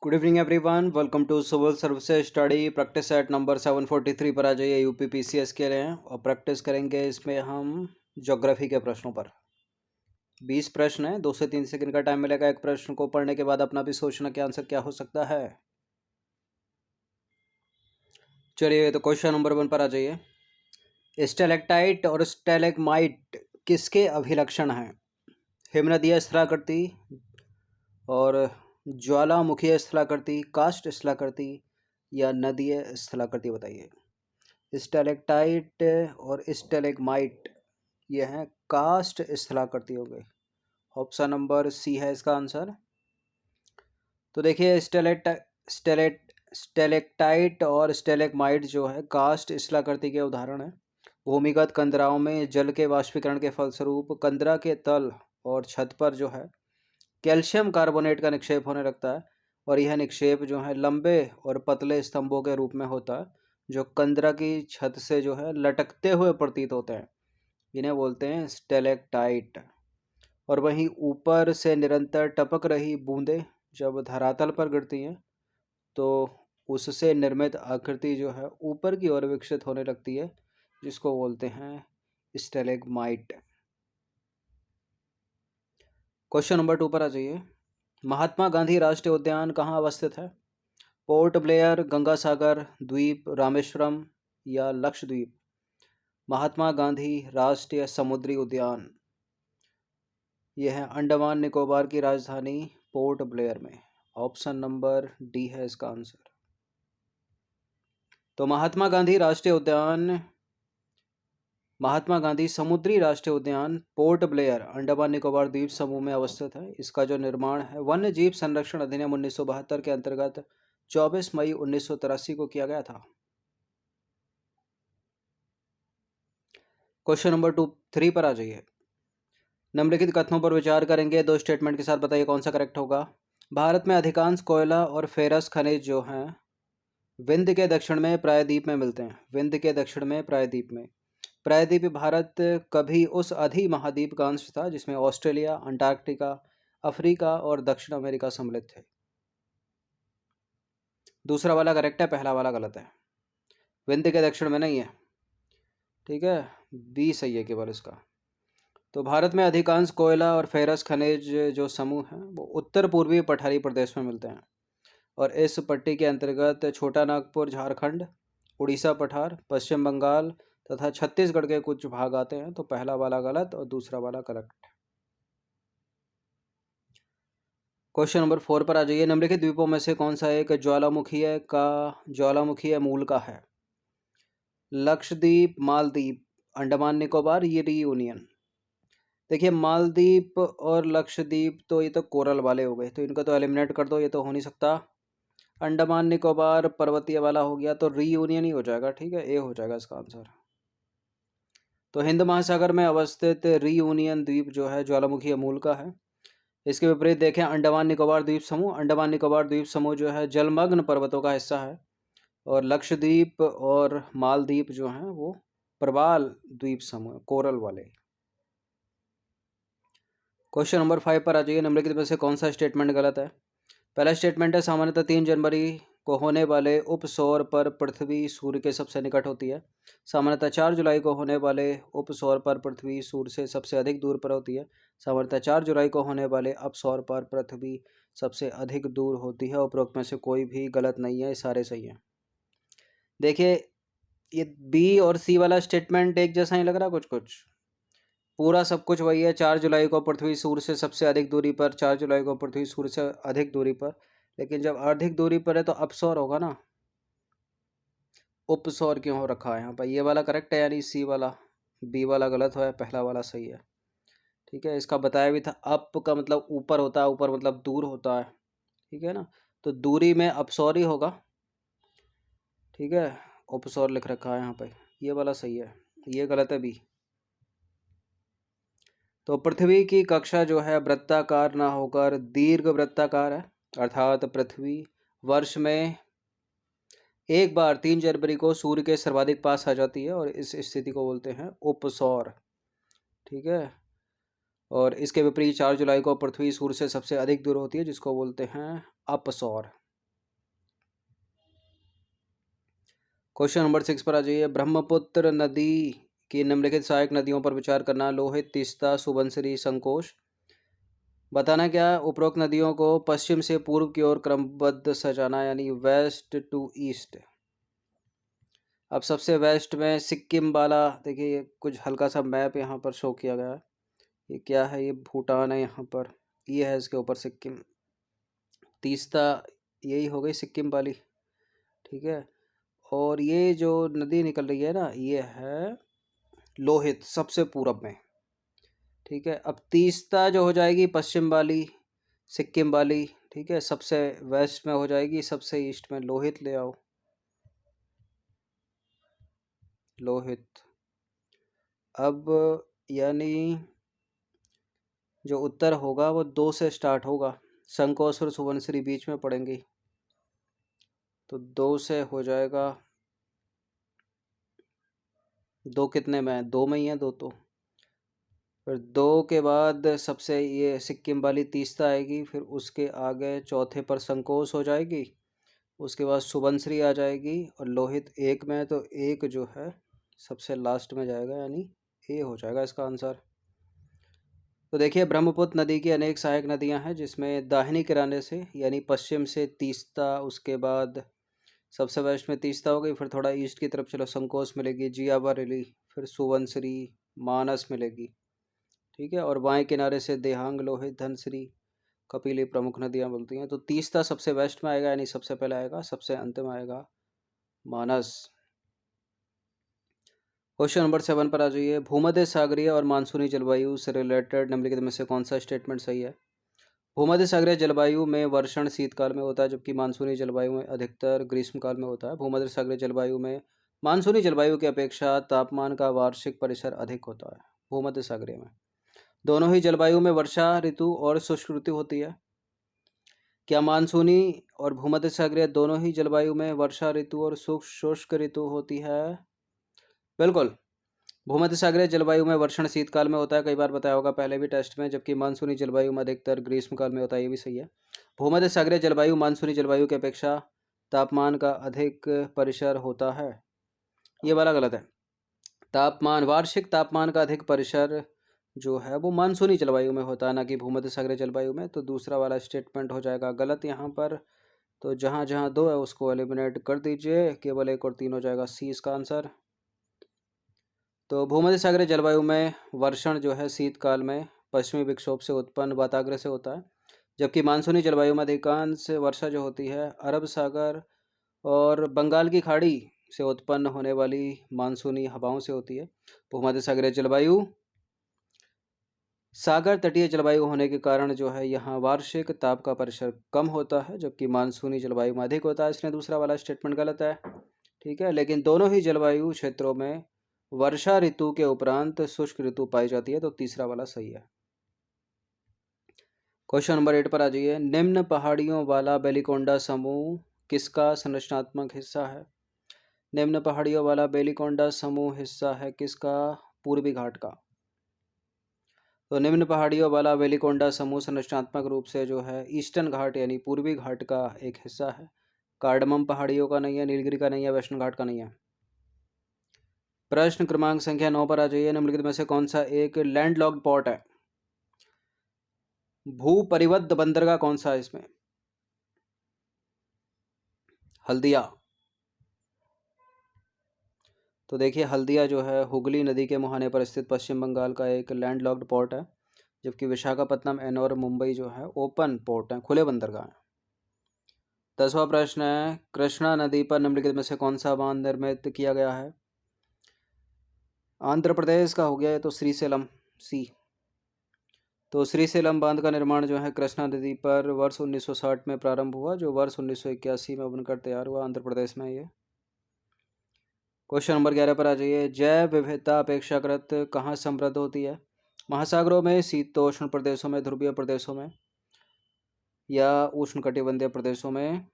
Good evening everyone, welcome to civil services study practice set number 743 पर आ जाइए। UP PCS के लिए और प्रैक्टिस करेंगे इसमें हम ज्योग्राफी के प्रश्नों पर। 20 प्रश्न है, 2 से 3 सेकंड का टाइम मिलेगा एक प्रश्न को पढ़ने के बाद अपना भी सोचना कि आंसर क्या हो सकता है। चलिए तो क्वेश्चन नंबर 1 पर आ जाइए। स्टेलेक्टाइट और स्टेलेग्माइट किसके अभिलक्षण हैं? हिमनदीय स्थलाकृति और ज्वालामुखीय स्थलाकृति, कास्ट स्थलाकृति या नदीय स्थलाकृति बताइए। स्टेलेक्टाइट और स्टेलेग्माइट ये हैं कास्ट स्थलाकृति हो गए। ऑप्शन नंबर सी है इसका आंसर। तो देखिए स्टेलेक्टाइट और स्टेलेग्माइट जो है कास्ट स्थलाकृति के उदाहरण हैं। भूमिगत कंदराओं में जल के वाष्पीकरण के फलस्वरूप कंदरा के तल और छत पर जो है कैल्शियम कार्बोनेट का निक्षेप होने लगता है और यह निक्षेप जो है लंबे और पतले स्तंभों के रूप में होता है जो कंदरा की छत से जो है लटकते हुए प्रतीत होते हैं। इन्हें बोलते हैं स्टेलेक्टाइट। और वहीं ऊपर से निरंतर टपक रही बूंदें जब धरातल पर गिरती हैं तो उससे निर्मित आकृति जो है ऊपर की ओर विकसित होने लगती है, जिसको बोलते हैं स्टेलेग्माइट। क्वेश्चन नंबर 2 पर आ जाइए। महात्मा गांधी राष्ट्रीय उद्यान कहाँ अवस्थित है? पोर्ट ब्लेयर, गंगासागर द्वीप, रामेश्वरम या लक्षद्वीप? महात्मा गांधी राष्ट्रीय समुद्री उद्यान यह है अंडमान निकोबार की राजधानी पोर्ट ब्लेयर में। ऑप्शन नंबर डी है इसका आंसर। तो महात्मा गांधी समुद्री राष्ट्रीय उद्यान पोर्ट ब्लेयर अंडमान निकोबार द्वीप समूह में अवस्थित है। इसका जो निर्माण है वन्य जीव संरक्षण अधिनियम 1972 के अंतर्गत 24 मई 1983 को किया गया था। क्वेश्चन नंबर 3 पर आ जाइए। निम्नलिखित कथनों पर विचार करेंगे, 2 स्टेटमेंट के साथ बताइए कौन सा करेक्ट होगा। भारत में अधिकांश कोयला और फेरस खनिज जो हैं विंध्य के दक्षिण में प्रायद्वीप में मिलते हैं। विंध्य के दक्षिण में प्रायद्वीप भारत कभी उस अधि महाद्वीप का अंश था जिसमें ऑस्ट्रेलिया, अंटार्कटिका, अफ्रीका और दक्षिण अमेरिका सम्मिलित थे। दूसरा वाला करेक्ट है, पहला वाला गलत है। विंध्य के दक्षिण में नहीं है, ठीक है, बी सही है केवल इसका। तो भारत में अधिकांश कोयला और फेरस खनिज जो समूह हैं वो उत्तर पूर्वी पठारी प्रदेश में मिलते हैं और इस पट्टी के अंतर्गत छोटा नागपुर झारखंड, उड़ीसा पठार, पश्चिम बंगाल तथा छत्तीसगढ़ के कुछ भाग आते हैं। तो पहला वाला गलत और दूसरा वाला करेक्ट। क्वेश्चन नंबर 4 पर आ जाइए। निम्नलिखित द्वीपों में से कौन सा एक ज्वालामुखीय मूल का है? लक्षद्वीप, मालदीप, अंडमान निकोबार, ये रियूनियन। देखिए मालदीप और लक्षद्वीप तो ये तो कोरल वाले हो गए, तो इनको तो एलिमिनेट कर दो, ये तो हो नहीं सकता। अंडमान निकोबार पर्वतीय वाला हो गया तो रीयूनियन ही हो जाएगा, ठीक है, ए हो जाएगा इसका आंसर। तो हिंद महासागर में अवस्थित रीयूनियन द्वीप जो है ज्वालामुखीय मूल का है। इसके विपरीत देखें अंडमान निकोबार द्वीप समूह। अंडमान निकोबार द्वीप समूह जो है जलमग्न पर्वतों का हिस्सा है और लक्षद्वीप और मालदीप जो हैं वो प्रवाल द्वीप समूह, कोरल वाले। क्वेश्चन नंबर 5 पर आ जाइए। निम्नलिखित में से कौन सा स्टेटमेंट गलत है? पहला स्टेटमेंट है सामान्यतः 3 जनवरी को होने वाले उपसौर पर पृथ्वी सूर्य के सबसे निकट होती है। सामान्यतः 4 जुलाई को होने वाले उपसौर पर पृथ्वी सूर्य से सबसे अधिक दूर पर होती है। सामान्यतः 4 जुलाई को होने वाले अपसौर पर पृथ्वी सबसे अधिक दूर होती है। उपरोक्त में से कोई भी गलत नहीं है, सारे सही हैं। देखिए ये बी और सी वाला स्टेटमेंट एक जैसा ही लग रहा, कुछ कुछ पूरा सब कुछ वही है। 4 जुलाई को पृथ्वी सूर्य से सबसे अधिक दूरी पर, 4 जुलाई को पृथ्वी सूर्य से अधिक दूरी पर, लेकिन जब अधिक दूरी पर है तो अपसौर होगा ना, उपसौर क्यों हो रखा है यहाँ पर? ये वाला करेक्ट है, यानी सी वाला, बी वाला गलत है, पहला वाला सही है, ठीक है। इसका बताया भी था, अप का मतलब ऊपर होता है, ऊपर मतलब दूर होता है, ठीक है ना, तो दूरी में अपसौर ही होगा, ठीक है। उपसौर लिख रखा है यहाँ पे, ये वाला सही है, ये गलत है बी। तो पृथ्वी की कक्षा जो है वृत्ताकार ना होकर दीर्घ वृत्ताकार है, अर्थात पृथ्वी वर्ष में एक बार 3 जनवरी को सूर्य के सर्वाधिक पास आ जाती है और इस स्थिति को बोलते हैं उपसौर, ठीक है। और इसके विपरीत 4 जुलाई को पृथ्वी सूर्य से सबसे अधिक दूर होती है जिसको बोलते हैं अपसौर। क्वेश्चन नंबर 6 पर आ जाइए। ब्रह्मपुत्र नदी की निम्नलिखित सहायक नदियों पर विचार करना। लोहित, तीस्ता, सुबनसिरी, संकोश। बताना क्या, उपरोक्त नदियों को पश्चिम से पूर्व की ओर क्रमबद्ध सजाना, यानी वेस्ट टू ईस्ट। अब सबसे वेस्ट में सिक्किम वाला देखिए, कुछ हल्का सा मैप यहाँ पर शो किया गया है। ये क्या है, ये भूटान है, यहाँ पर ये है, इसके ऊपर सिक्किम। तीस्ता यही हो गई सिक्किम वाली, ठीक है। और ये जो नदी निकल रही है ना, ये है लोहित, सबसे पूरब में, ठीक है। अब तीस्ता जो हो जाएगी पश्चिम वाली, सिक्किम वाली, ठीक है। सबसे वेस्ट में हो जाएगी, सबसे ईस्ट में लोहित ले आओ, लोहित। अब यानी जो उत्तर होगा वो 2 से स्टार्ट होगा, संकोश और सुबनसिरी बीच में पड़ेंगी, तो 2 से हो जाएगा। 2 कितने में है, 2 में ही है 2 तो। फिर 2 के बाद सबसे ये सिक्किम वाली तीस्ता आएगी, फिर उसके आगे चौथे पर संकोश हो जाएगी, उसके बाद सुबनसिरी आ जाएगी, और लोहित 1 में है, तो 1 जो है सबसे लास्ट में जाएगा, यानी ए हो जाएगा इसका आंसर। तो देखिए, ब्रह्मपुत्र नदी की अनेक सहायक नदियां हैं, जिसमें दाहिनी किनारे से यानी पश्चिम से तीस्ता, उसके बाद सबसे वेस्ट में तीस्ता हो गई, फिर थोड़ा ईस्ट की तरफ चलो, संकोश मिलेगी, जियाबारेली, फिर सुबनसिरी, मानस मिलेगी, ठीक है। और बाएं किनारे से देहांग, लोहित, धनसिरी, कपिली प्रमुख नदियां बोलती हैं। तो तीस्ता सबसे वेस्ट में आएगा, यानी सबसे पहले आएगा, सबसे अंत में आएगा मानस। क्वेश्चन नंबर 7 पर आ जाइए। भूमध्य सागरीय और मानसूनी जलवायु से रिलेटेड निम्नलिखित में से कौन सा स्टेटमेंट सही है। भूमध्य सागरीय जलवायु में वर्षण शीतकाल में होता है, जबकि मानसूनी जलवायु में अधिकतर ग्रीष्मकाल में होता है। भूमध्य सागरीय जलवायु में मानसूनी जलवायु की अपेक्षा तापमान का वार्षिक परिसर अधिक होता है। भूमध्य सागरीय में दोनों ही जलवायु में वर्षा ऋतु और शुष्क ऋतु होती है। क्या मानसूनी और भूमध्य सागरीय दोनों ही जलवायु में वर्षा ऋतु और शुष्क ऋतु होती है? बिल्कुल। भूमध्य सागरीय जलवायु में वर्षण शीतकाल में होता है, कई बार बताया होगा पहले भी टेस्ट में, जबकि मानसूनी जलवायु में अधिकतर ग्रीष्मकाल में होता है, ये भी सही है। भूमध्य सागरीय जलवायु मानसूनी जलवायु की अपेक्षा तापमान का अधिक परिसर होता है, ये वाला गलत है। तापमान, वार्षिक तापमान का अधिक परिसर जो है वो मानसूनी जलवायु में होता है, ना कि भूमध्य सागरीय जलवायु में। तो दूसरा वाला स्टेटमेंट हो जाएगा गलत यहाँ पर। तो जहाँ जहाँ 2 है उसको एलिमिनेट कर दीजिए, केवल 1 और 3 हो जाएगा सी इसका आंसर। तो भूमध्य सागरीय जलवायु में वर्षण जो है शीतकाल में पश्चिमी विक्षोभ से उत्पन्न वाताग्र से होता है, जबकि मानसूनी जलवायु में अधिकांश वर्षा जो होती है अरब सागर और बंगाल की खाड़ी से उत्पन्न होने वाली मानसूनी हवाओं से होती है। भूमध्य सागरीय जलवायु सागर तटीय जलवायु होने के कारण जो है यहाँ वार्षिक ताप का परिसर कम होता है, जबकि मानसूनी जलवायु में अधिक होता है, इसलिए दूसरा वाला स्टेटमेंट गलत है, ठीक है। लेकिन दोनों ही जलवायु क्षेत्रों में वर्षा ऋतु के उपरांत शुष्क ऋतु पाई जाती है, तो तीसरा वाला सही है। क्वेश्चन नंबर 8 पर आ जाइए। निम्न पहाड़ियों वाला बेलिकोंडा समूह किसका संरचनात्मक हिस्सा है। निम्न पहाड़ियों वाला बेलिकोंडा समूह हिस्सा है किसका, पूर्वी घाट का। तो निम्न पहाड़ियों वाला बेलिकोंडा समूह संरचनात्मक रूप से जो है ईस्टर्न घाट यानी पूर्वी घाट का एक हिस्सा है। कार्डमम पहाड़ियों का नहीं है, नीलगिरी का नहीं है, वेस्टर्न घाट का नहीं है। प्रश्न क्रमांक संख्या 9 पर आ जाइए। निम्नलिखित में से कौन सा एक लैंडलॉक्ड पोर्ट है। भू परिबद्ध बंदरगाह कौन सा है इसमें। हल्दिया। तो देखिए, हल्दिया जो है हुगली नदी के मुहाने पर स्थित पश्चिम बंगाल का एक लैंडलॉक्ड पोर्ट है, जबकि विशाखापत्तनम, एनोर, मुंबई जो है ओपन पोर्ट है, खुले बंदरगाह है। 10वां प्रश्न है, कृष्णा नदी पर निम्नलिखित में से कौन सा बांध निर्मित किया गया है। आंध्र प्रदेश का हो गया है, तो श्रीशैलम, सी। तो श्रीशैलम बांध का निर्माण जो है कृष्णा नदी पर वर्ष 1960 में प्रारंभ हुआ, जो वर्ष 1981 में बनकर तैयार हुआ, आंध्र प्रदेश में ये। क्वेश्चन नंबर 11 पर आ जाइए। जैव विविधता अपेक्षाकृत कहाँ समृद्ध होती है। महासागरों में, शीतोष्ण प्रदेशों में, ध्रुवीय प्रदेशों में, या उष्णकटिबंधीय प्रदेशों में।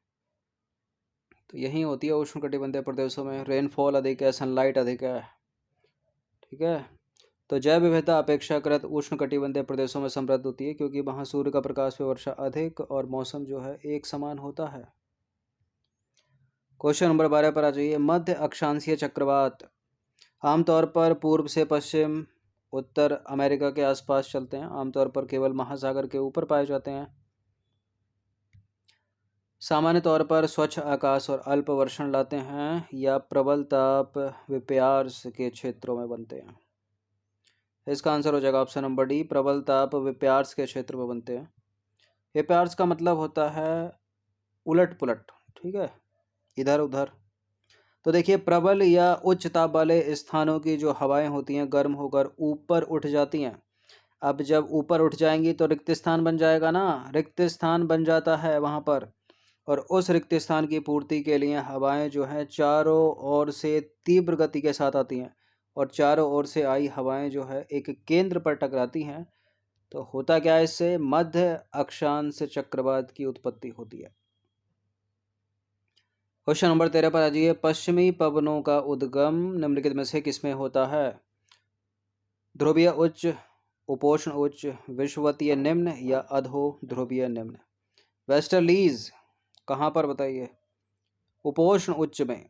तो यही होती है उष्णकटिबंधीय प्रदेशों में, रेनफॉल अधिक है, सनलाइट अधिक है, ठीक है। तो जैव विविधता अपेक्षाकृत उष्णकटिबंधीय प्रदेशों में समृद्ध होती है, क्योंकि वहाँ सूर्य का प्रकाश व वर्षा अधिक और मौसम जो है एक समान होता है। क्वेश्चन नंबर 12 पर आ जाइए। मध्य अक्षांशीय चक्रवात आमतौर पर पूर्व से पश्चिम उत्तर अमेरिका के आसपास चलते हैं। आमतौर पर केवल महासागर के ऊपर पाए जाते हैं। सामान्य तौर पर स्वच्छ आकाश और अल्प वर्षण लाते हैं या प्रबल ताप विपर्यास के क्षेत्रों में बनते हैं। इसका आंसर हो जाएगा ऑप्शन नंबर डी, प्रबल ताप विपर्यास के क्षेत्र में बनते हैं। विपर्यास का मतलब होता है उलट पुलट, ठीक है, इधर उधर। तो देखिए, प्रबल या उच्च ताप वाले स्थानों की जो हवाएं होती हैं गर्म होकर ऊपर उठ जाती हैं। अब जब ऊपर उठ जाएंगी तो रिक्त स्थान बन जाएगा ना, रिक्त स्थान बन जाता है वहाँ पर। और उस रिक्त स्थान की पूर्ति के लिए हवाएं जो हैं चारों ओर से तीव्र गति के साथ आती हैं, और चारों ओर से आई हवाएं जो है एक केंद्र पर टकराती हैं। तो होता क्या है, इससे मध्य अक्षांश चक्रवात की उत्पत्ति होती है। क्वेश्चन नंबर 13 पर आ जाइए। पश्चिमी पवनों का उद्गम निम्नलिखित में से किसमें होता है? ध्रुवीय उच्च, उपोष्ण उच्च, विषुवतीय निम्न या अधो ध्रुवीय निम्न। वेस्टर्लीज कहाँ पर बताइए? उपोष्ण उच्च में।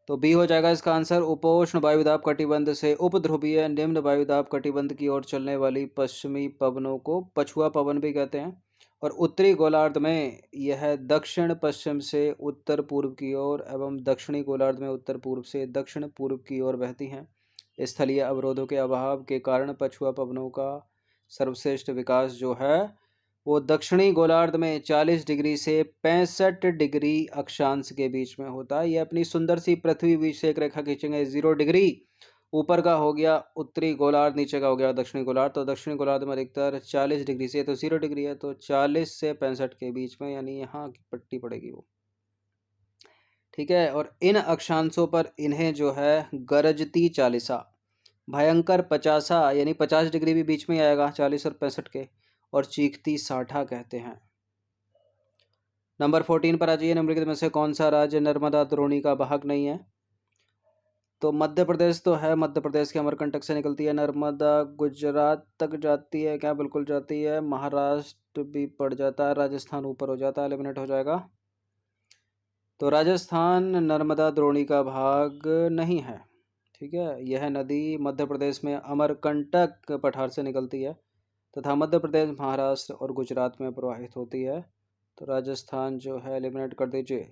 तो बी हो जाएगा इसका आंसर। उपोष्ण वायुदाब कटिबंध से उपध्रुवीय निम्न वायुदाब कटिबंध की ओर चलने वाली पश्चिमी पवनों को पछुआ पवन भी कहते हैं। और उत्तरी गोलार्ध में यह दक्षिण पश्चिम से उत्तर पूर्व की ओर एवं दक्षिणी गोलार्ध में उत्तर पूर्व से दक्षिण पूर्व की ओर बहती हैं। स्थलीय अवरोधों के अभाव के कारण पछुआ पवनों का सर्वश्रेष्ठ विकास जो है वो दक्षिणी गोलार्ध में 40 डिग्री से 65 डिग्री अक्षांश के बीच में होता है। ये अपनी सुंदर सी पृथ्वी बीच से एक रेखा खींचेंगे 0 डिग्री, ऊपर का हो गया उत्तरी गोलार्ध, नीचे का हो गया दक्षिणी गोलार्ध। तो दक्षिणी गोलार्ध में अधिकतर 40 डिग्री से, तो 0 डिग्री है, तो 40 से 65 के बीच में, यानी यहाँ की पट्टी पड़ेगी वो, ठीक है। और इन अक्षांशों पर इन्हें जो है गरजती चालीसा, भयंकर पचासा, यानी 50 डिग्री भी बीच में आएगा 40 और 65 के, और चीखती साठा कहते हैं। नंबर 14 पर आ जाइए। निम्नलिखित में से कौन सा राज्य नर्मदा द्रोणी का वाहक नहीं है? तो मध्य प्रदेश तो है, मध्य प्रदेश के अमरकंटक से निकलती है नर्मदा। गुजरात तक जाती है क्या? बिल्कुल जाती है। महाराष्ट्र भी पड़ जाता है, राजस्थान ऊपर हो जाता है, एलिमिनेट हो जाएगा। तो राजस्थान नर्मदा द्रोणी का भाग नहीं है, ठीक है। यह नदी मध्य प्रदेश में अमरकंटक पठार से निकलती है तथा मध्य प्रदेश, महाराष्ट्र और गुजरात में प्रवाहित होती है। तो राजस्थान जो है एलिमिनेट कर दीजिए।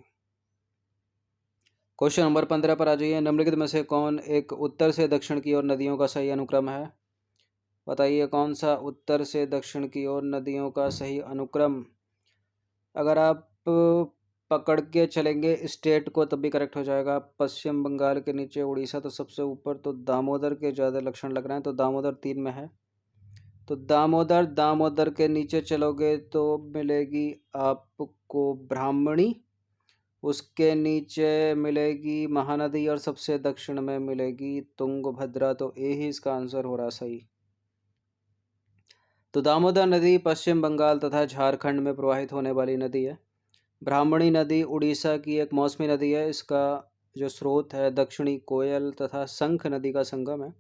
क्वेश्चन नंबर 15 पर आ जाइए। निम्नलिखित में से कौन एक उत्तर से दक्षिण की ओर नदियों का सही अनुक्रम है? बताइए कौन सा उत्तर से दक्षिण की ओर नदियों का सही अनुक्रम। अगर आप पकड़ के चलेंगे स्टेट को तब भी करेक्ट हो जाएगा। पश्चिम बंगाल के नीचे उड़ीसा तो सबसे ऊपर, तो दामोदर के ज़्यादा लक्षण लग रहे हैं, तो दामोदर 3 में है। तो दामोदर के नीचे चलोगे तो मिलेगी आपको ब्राह्मणी, उसके नीचे मिलेगी महानदी, और सबसे दक्षिण में मिलेगी तुंगभद्रा। तो ए ही इसका आंसर हो रहा सही। तो दामोदर नदी पश्चिम बंगाल तथा झारखंड में प्रवाहित होने वाली नदी है। ब्राह्मणी नदी उड़ीसा की एक मौसमी नदी है। इसका जो स्रोत है दक्षिणी कोयल तथा शंख नदी का संगम है।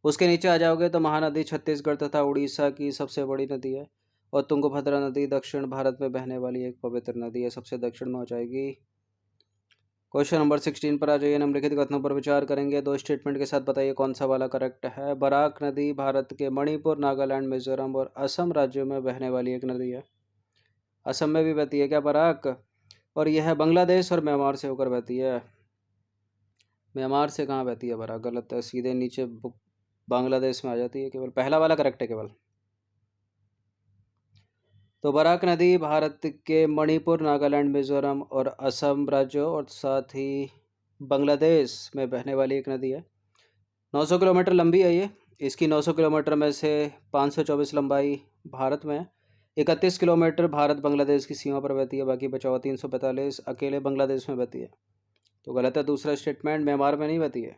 उसके नीचे आ जाओगे तो महानदी छत्तीसगढ़ तथा उड़ीसा की सबसे बड़ी नदी है। और तुंगभद्रा नदी दक्षिण भारत में बहने वाली एक पवित्र नदी है, सबसे दक्षिण में हो जाएगी। क्वेश्चन नंबर 16 पर आ जाइए। निम्नलिखित कथनों पर विचार करेंगे, दो स्टेटमेंट के साथ बताइए कौन सा वाला करेक्ट है। बराक नदी भारत के मणिपुर, नागालैंड, मिजोरम और असम राज्यों में बहने वाली एक नदी है। असम में भी बहती है क्या बराक? और यह बांग्लादेश और म्यांमार से होकर बहती है। म्यांमार से कहाँ बहती है बराक? गलत है, सीधे नीचे बांग्लादेश में आ जाती है। केवल पहला वाला करेक्ट है केवल। तो बराक नदी भारत के मणिपुर, नागालैंड, मिजोरम और असम राज्यों और साथ ही बांग्लादेश में बहने वाली एक नदी है। 900 किलोमीटर लंबी है ये। इसकी 900 किलोमीटर में से 524 लंबाई भारत में है। 31 किलोमीटर भारत बांग्लादेश की सीमा पर बहती है, बाकी बचा हुआ 345 अकेले बांग्लादेश में बहती है। तो गलत है दूसरा स्टेटमेंट, म्यांमार में नहीं बहती है।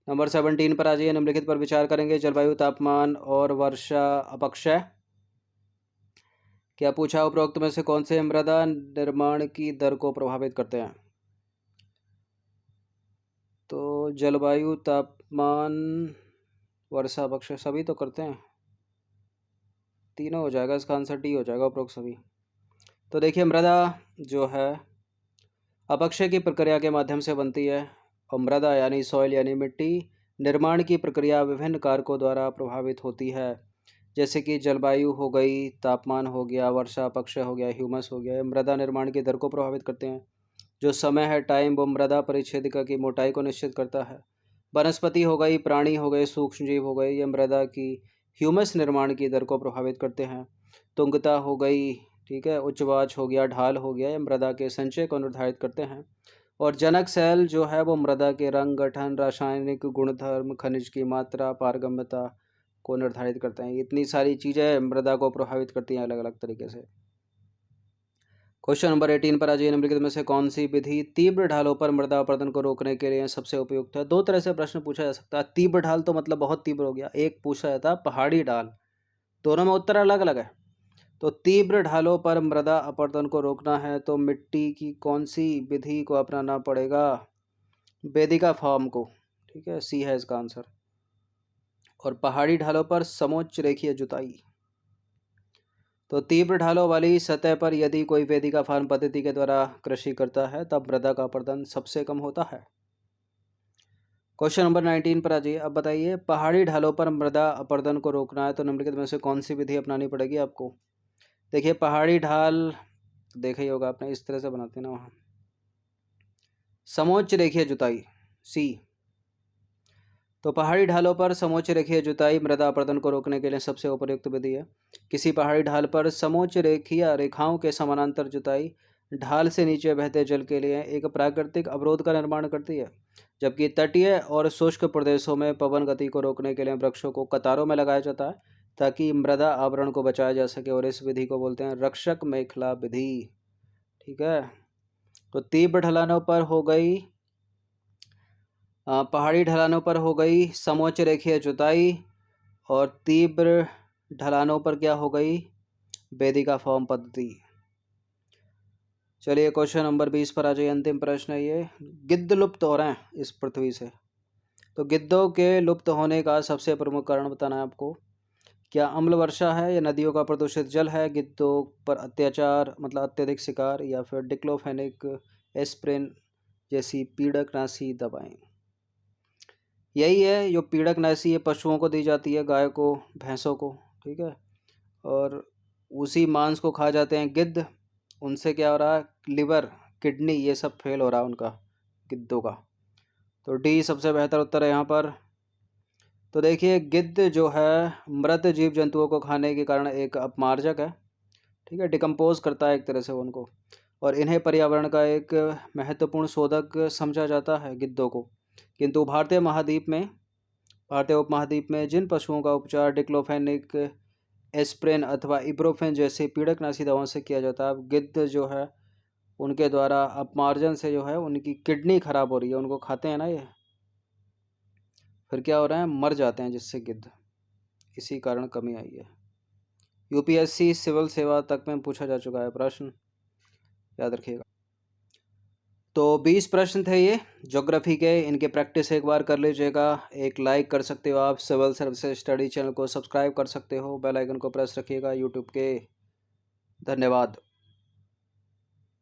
नंबर 17 पर आ जाइए। निम्नलिखित पर विचार करेंगे, जलवायु, तापमान और वर्षा अपक्षय। क्या पूछा? उपरोक्त में से कौन से मृदा निर्माण की दर को प्रभावित करते हैं? तो जलवायु, तापमान, वर्षा अपक्षय सभी तो करते हैं, तीनों हो जाएगा। इसका आंसर डी हो जाएगा, उपरोक्त सभी। तो देखिए मृदा जो है अपक्षय की प्रक्रिया के माध्यम से बनती है। और मृदा यानी सॉइल यानी मिट्टी निर्माण की प्रक्रिया विभिन्न कारकों द्वारा प्रभावित होती है, जैसे कि जलवायु हो गई, तापमान हो गया, वर्षा, अपक्षय हो गया, ह्यूमस हो गया। ये मृदा निर्माण की दर को प्रभावित करते हैं। जो समय है, टाइम, वो मृदा परिच्छेदिका की मोटाई को निश्चित करता है। वनस्पति हो गई, प्राणी हो गए, सूक्ष्म जीव हो गए, ये मृदा की ह्यूमस निर्माण की दर को प्रभावित करते हैं। तुंगता हो गई, ठीक है, उच्चवाच हो गया, ढाल हो गया, ये मृदा के संचय को निर्धारित करते हैं। और जनक सेल जो है वो मृदा के रंग, गठन, रासायनिक गुणधर्म, खनिज की मात्रा, पारगम्यता को निर्धारित करते हैं। इतनी सारी चीज़ें मृदा को प्रभावित करती हैं अलग अलग तरीके से। क्वेश्चन नंबर 18 पर आ जाइए। निम्नलिखित में से कौन सी विधि तीव्र ढालों पर मृदा अपरदन को रोकने के लिए सबसे उपयुक्त है? दो तरह से प्रश्न पूछा जा सकता है। तीव्र ढाल तो मतलब बहुत तीव्र हो गया, एक पूछा जाता है पहाड़ी ढाल, दोनों में उत्तर अलग अलग है। तो तीव्र ढालों पर मृदा अपरदन को रोकना है तो मिट्टी की कौन सी विधि को अपनाना पड़ेगा? वेदिका फॉर्म को, ठीक है, सी है इसका आंसर। और पहाड़ी ढालों पर समोच्च रेखीय जुताई। तो तीव्र ढालों वाली सतह पर यदि कोई वेदिका फार्म पद्धति के द्वारा कृषि करता है तब मृदा का अपरदन सबसे कम होता है। क्वेश्चन नंबर 19 पर आ जाइए। अब बताइए, पहाड़ी ढालों पर मृदा अपरदन को रोकना है तो निम्नलिखित में से कौन सी विधि अपनानी पड़ेगी आपको? देखिए, पहाड़ी ढाल देखा ही होगा आपने, इस तरह से बनाते हैं ना वहाँ, समोच्च रेखीय जुताई, सी। तो पहाड़ी ढालों पर समोच्च रेखीय जुताई मृदा अपरदन को रोकने के लिए सबसे उपयुक्त विधि है। किसी पहाड़ी ढाल पर समोच्च रेखीय रेखाओं के समानांतर जुताई ढाल से नीचे बहते जल के लिए एक प्राकृतिक अवरोध का निर्माण करती है, जबकि तटीय और शुष्क प्रदेशों में पवन गति को रोकने के लिए वृक्षों को कतारों में लगाया जाता है ताकि मृदा आवरण को बचाया जा सके, और इस विधि को बोलते हैं रक्षक मेखला विधि। ठीक है। तो तीव्र ढलानों पर हो गई, पहाड़ी ढलानों पर हो गई समोच्च रेखीय जुताई, और तीव्र ढलानों पर क्या हो गई? वेदिका फॉर्म पद्धति। चलिए क्वेश्चन नंबर 20 पर आ जाइए। अंतिम प्रश्न है ये। गिद्ध लुप्त हो रहे हैं इस पृथ्वी से, तो गिद्धों के लुप्त होने का सबसे प्रमुख कारण बताना है आपको। क्या अम्ल वर्षा है, या नदियों का प्रदूषित जल है, गिद्धों पर अत्याचार मतलब अत्यधिक शिकार, या फिर डिक्लोफेनिक एस्प्रिन जैसी पीड़कनाशी दवाएं? यही है, जो पीड़कनाशी ये पशुओं को दी जाती है, गाय को, भैंसों को, ठीक है, और उसी मांस को खा जाते हैं गिद्ध। उनसे क्या हो रहा है? लिवर, किडनी, ये सब फेल हो रहा है उनका, गिद्धों का। तो डी सबसे बेहतर उत्तर है यहाँ पर। तो देखिए, गिद्ध जो है मृत जीव जंतुओं को खाने के कारण एक अपमार्जक है, ठीक है, डिकम्पोज करता है एक तरह से उनको, और इन्हें पर्यावरण का एक महत्वपूर्ण शोधक समझा जाता है गिद्धों को। किंतु भारतीय उपमहाद्वीप में जिन पशुओं का उपचार डिक्लोफेनिक एस्प्रिन अथवा इब्रोफेन जैसे पीड़कनाशी दवाओं से किया जाता है, गिद्ध जो है उनके द्वारा अपमार्जन से जो है उनकी किडनी खराब हो रही है। उनको खाते हैं ना ये, फिर क्या हो रहा है? मर जाते हैं जिससे गिद्ध। इसी कारण कमी आई है। यूपीएससी सिविल सेवा तक में पूछा जा चुका है प्रश्न, याद रखिएगा। तो 20 प्रश्न थे ये ज्योग्राफी के, इनके प्रैक्टिस एक बार कर लीजिएगा। एक लाइक कर सकते हो आप, सिविल सर्विसेज स्टडी चैनल को सब्सक्राइब कर सकते हो, बेल आइकन को प्रेस रखिएगा यूट्यूब के। धन्यवाद।